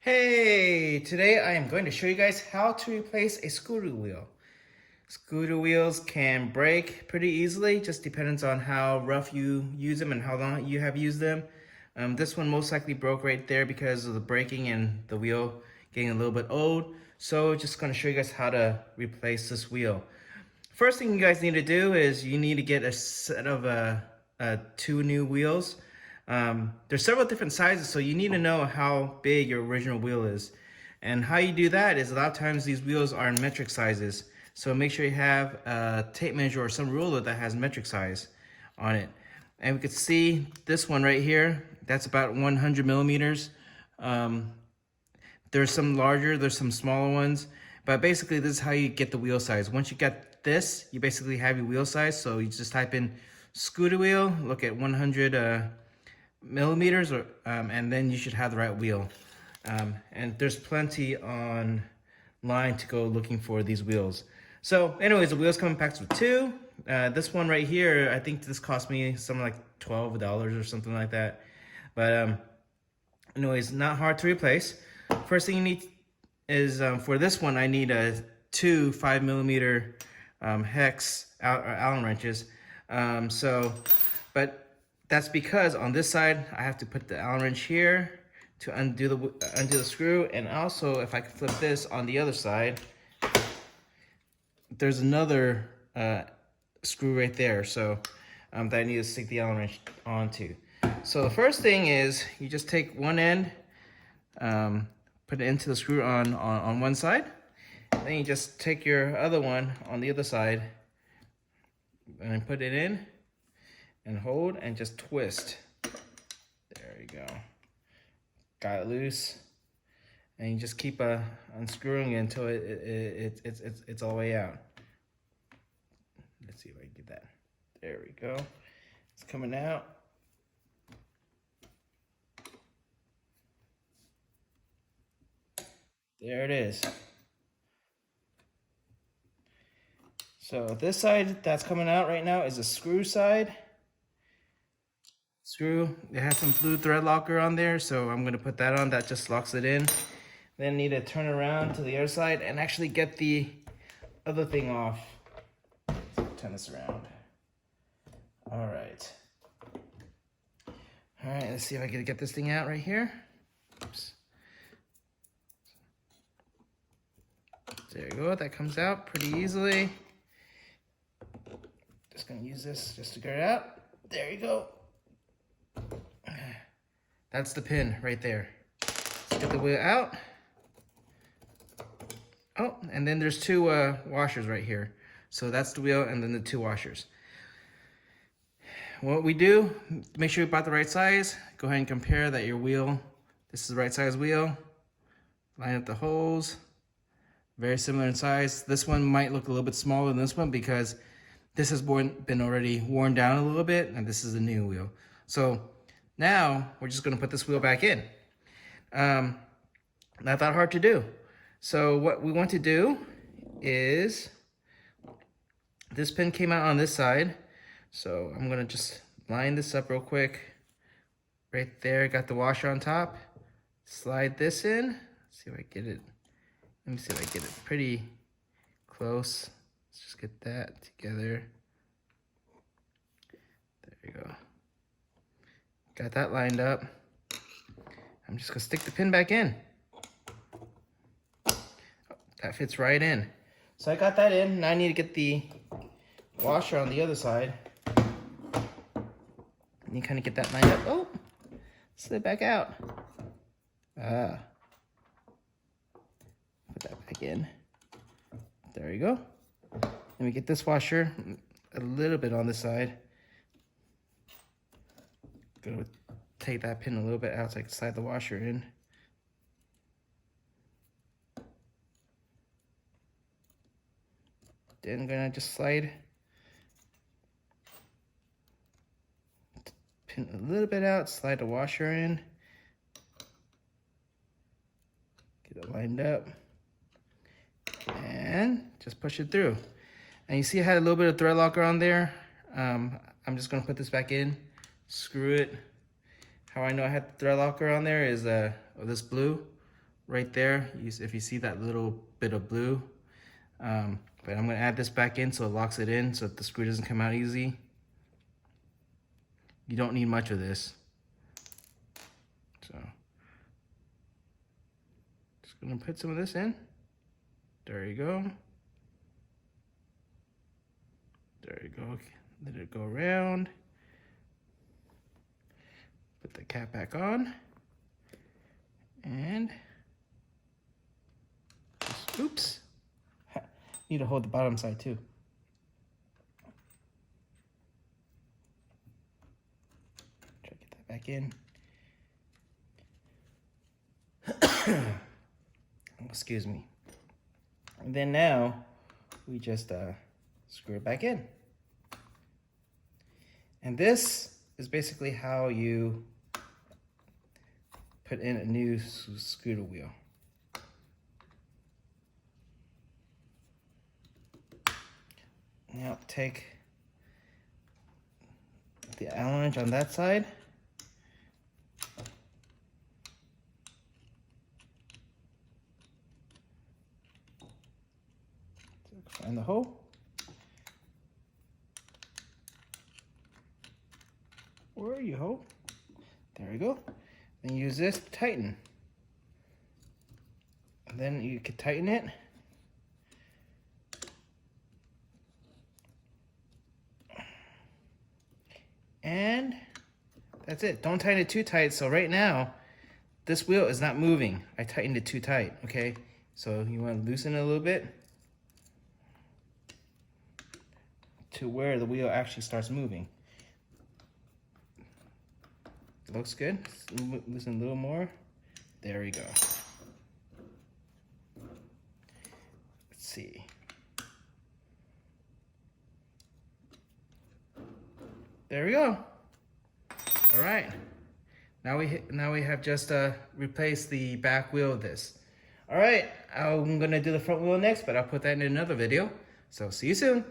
Hey, today I am going to show you guys how to replace a scooter wheel. Scooter wheels can break pretty easily, just depends on how rough you use them and how long you have used them. This one most likely broke right there because of the braking and the wheel getting a little bit old. So just going to show you guys how to replace this wheel. First thing you guys need to do is you need to get a set of two new wheels. There's several different sizes, so you need to know how big your original wheel is. And how you do that is a lot of times these wheels are in metric sizes. So make sure you have a tape measure or some ruler that has metric size on it. And we can see this one right here, that's about 100 millimeters. There's some larger, there's some smaller ones, but basically this is how you get the wheel size. Once you get this, you basically have your wheel size. So you just type in scooter wheel, look at 100 millimeters, and then you should have the right wheel. And there's plenty online to go looking for these wheels. So anyways, the wheels come in packs with two. This one right here, I think this cost me something like $12 or something like that. But anyways, not hard to replace. First thing you need is, for this one, I need two 5mm hex Allen wrenches. But that's because on this side, I have to put the Allen wrench here to undo the screw. And also, if I could flip this on the other side, there's another screw right there. So that I need to stick the Allen wrench onto. So the first thing is you just take one end, put it into the screw on one side. Then you just take your other one on the other side and put it in and hold and just twist. There you go. Got it loose. And you just keep unscrewing it until it's all the way out. Let's see if I can get that. There we go. It's coming out. There it is. So this side that's coming out right now is the screw side. Screw, it has some blue thread locker on there, so I'm gonna put that on. That just locks it in. Then need to turn around to the other side and actually get the other thing off. So turn this around. All right. All right, let's see if I can get this thing out right here. Oops. There you go, that comes out pretty easily. Just gonna use this just to get it out. There you go. That's the pin right there. Let's get the wheel out. Oh, and then there's two washers right here. So that's the wheel and then the two washers. What we do, make sure you bought the right size. Go ahead and compare that your wheel, this is the right size wheel. Line up the holes. Very similar in size. This one might look a little bit smaller than this one because this has been already worn down a little bit, and this is the new wheel. So now we're just gonna put this wheel back in. Not that hard to do. So what we want to do is, this pin came out on this side. So I'm gonna just line this up real quick. Right there, got the washer on top. Slide this in. Let's see if I get it. Let me see if I get it pretty close. Let's just get that together. There you go. Got that lined up. I'm just gonna stick the pin back in. Oh, that fits right in. So I got that in. Now I need to get the washer on the other side. And you kind of get that lined up. Oh, slid back out. Put that back in. There you go. Let me get this washer a little bit on the side. Go take that pin a little bit out so I can slide the washer in. Then I'm gonna just slide pin a little bit out, slide the washer in. Get it lined up. And just push it through. And you see I had a little bit of thread locker on there. I'm just gonna put this back in, screw it. How I know I had the thread locker on there is this blue right there. If you see that little bit of blue. But I'm gonna add this back in so it locks it in so that the screw doesn't come out easy. You don't need much of this. So, just gonna put some of this in. There you go. There you go. Let it go around. Put the cap back on. And, oops. Need to hold the bottom side too. Try to get that back in. Excuse me. And then now we just screw it back in. And this is basically how you put in a new scooter wheel. Now take the Allen wrench on that side. Find the hole. Where are you, hole? There we go. Then use this to tighten. And then you can tighten it. And that's it. Don't tighten it too tight. So right now, this wheel is not moving. I tightened it too tight, okay? So you want to loosen it a little bit to where the wheel actually starts moving. Looks good. Loosen a little more. There we go. Let's see. There we go. All right. Now we have just replaced the back wheel of this. All right. I'm gonna do the front wheel next, but I'll put that in another video. So see you soon.